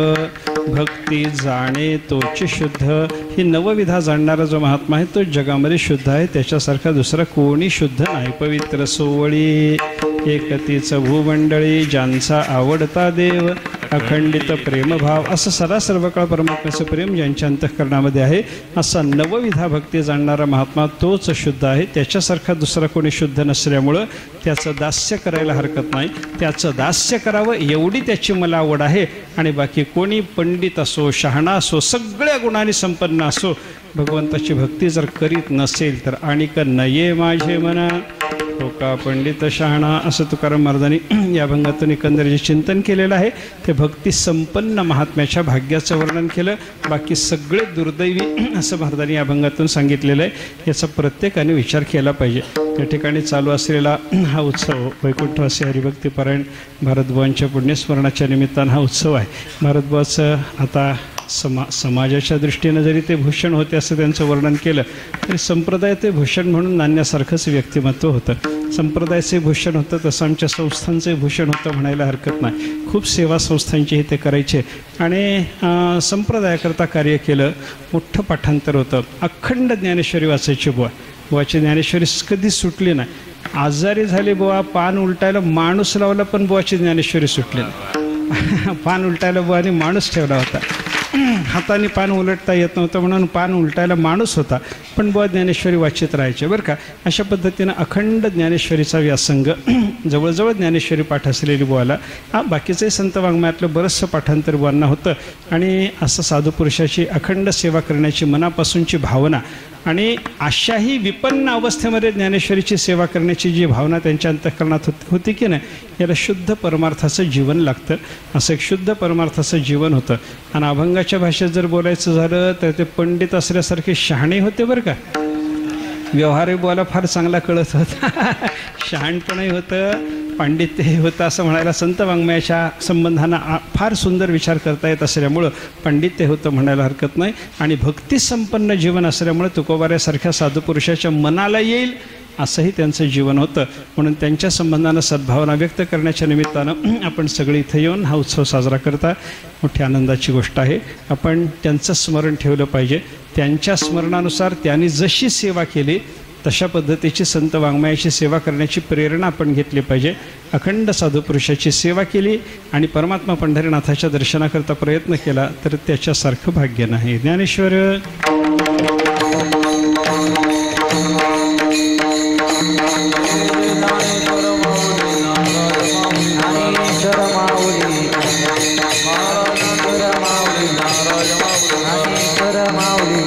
[SPEAKER 1] भक्ती जाणे तोची शुद्ध. ही नवविधा जाणणारा जो महात्मा आहे तो जगामध्ये शुद्ध आहे, त्याच्यासारखा दुसरा कोणी शुद्ध नाही. पवित्र सोवळी एकतीच भूमंडळी ज्यांचा आवडता देव अखंडित प्रेमभाव. असं सर्व काळ परमात्म्याचं प्रेम ज्यांच्या अंतःकरणामध्ये आहे असा नवविधा भक्ती जाणणारा महात्मा तोच शुद्ध आहे. त्याच्यासारखा दुसरा कोणी शुद्ध नसल्यामुळं त्याचं दास्य करायला हरकत नाही. त्याचं दास्य करावं एवढी त्याची मला आवड आहे. आणि बाकी कोणी पंडित असो, शहाणा असो, सगळ्या गुणांनी संपन्न असो, भगवंताची भक्ती जर करीत नसेल तर आणिक नये माझे मना हो का पंडित शहाणा, असं तुकाराम महाराजांनी या अभंगातून एकंदर जे चिंतन केलेलं आहे ते भक्ती संपन्न महात्म्याच्या भाग्याचं वर्णन केलं. बाकी सगळे दुर्दैवी असं महाराजांनी या अभंगातून सांगितलेलं आहे. याचा प्रत्येकाने विचार केला पाहिजे. त्या ठिकाणी चालू असलेला हा उत्सव वैकुंठवासी हरिभक्तीपरायण भारतबुवांच्या पुण्यस्मरणाच्या निमित्तानं हा उत्सव आहे. भारतबुवाचं आता समाजाच्या दृष्टीनं जरी ते भूषण होते असं त्यांचं वर्णन केलं तरी संप्रदाय ते भूषण म्हणून नाण्यासारखंच व्यक्तिमत्व होतं. संप्रदायाचे भूषण होतं तसं आमच्या संस्थांचे भूषण होतं म्हणायला हरकत नाही. खूप सेवा संस्थांचीही ते करायचे आणि संप्रदायाकरता कार्य केलं. मोठं पाठांतर होतं. अखंड ज्ञानेश्वरी वाचायची बुवा. बुवाची ज्ञानेश्वरी कधीच सुटली नाही. आजारी झाले बुवा, पान उलटायला माणूस लावला पण बुवाची ज्ञानेश्वरी सुटली नाही. पान उलटायला बुवाने माणूस ठेवला होता. हाताने पान उलटता येत नव्हतं म्हणून पान उलटायला माणूस होता, पण बुवा ज्ञानेश्वरी वाचित राहायचे बरं का. अशा पद्धतीनं अखंड ज्ञानेश्वरीचा व्यासंग, जवळजवळ ज्ञानेश्वरी पाठ असलेली बुवाला. बाकीचंही संत वाङ्मयातलं बरंचसं पाठांतर बुवांना होतं. आणि असं साधू पुरुषाची अखंड सेवा करण्याची मनापासूनची भावना आणि अशाही विपन्न अवस्थेमध्ये ज्ञानेश्वरीची सेवा करण्याची जी भावना त्यांच्या अंतःकरणात होती की नाही, याला शुद्ध परमार्थाचं जीवन लागतं. असं एक शुद्ध परमार्थाचं जीवन होतं. आणि अभंगाच्या भाषेत जर बोलायचं झालं तर ते पंडित असल्यासारखे शहाणे होते बरं का. व्यवहारही बोला फार चांगला कळत होता. शहाणपणही होतं, पांडित्यही होतं. असं म्हणायला संत वाङ्मयाच्या संबंधांना फार सुंदर विचार करता येत असल्यामुळं पांडित्य होतं म्हणायला हरकत नाही. आणि भक्तिसंपन्न जीवन असल्यामुळं तुकोबाऱ्यासारख्या साधुपुरुषाच्या मनाला येईल असंही त्यांचं जीवन होतं. म्हणून त्यांच्या संबंधानं सद्भावना व्यक्त करण्याच्या निमित्तानं आपण सगळे इथं येऊन हा उत्सव साजरा करता. मोठी आनंदाची गोष्ट आहे. आपण त्यांचं स्मरण ठेवलं पाहिजे. त्यांच्या स्मरणानुसार त्यांनी जशी सेवा केली तशा पद्धतीची संत वाङ्मयाची सेवा करण्याची प्रेरणा आपण घेतली पाहिजे. अखंड साधुपुरुषाची सेवा केली आणि परमात्मा पंढरीनाथाच्या दर्शनाकरता प्रयत्न केला तर त्याच्यासारखं भाग्य नाही. ज्ञानेश्वर
[SPEAKER 2] माऊली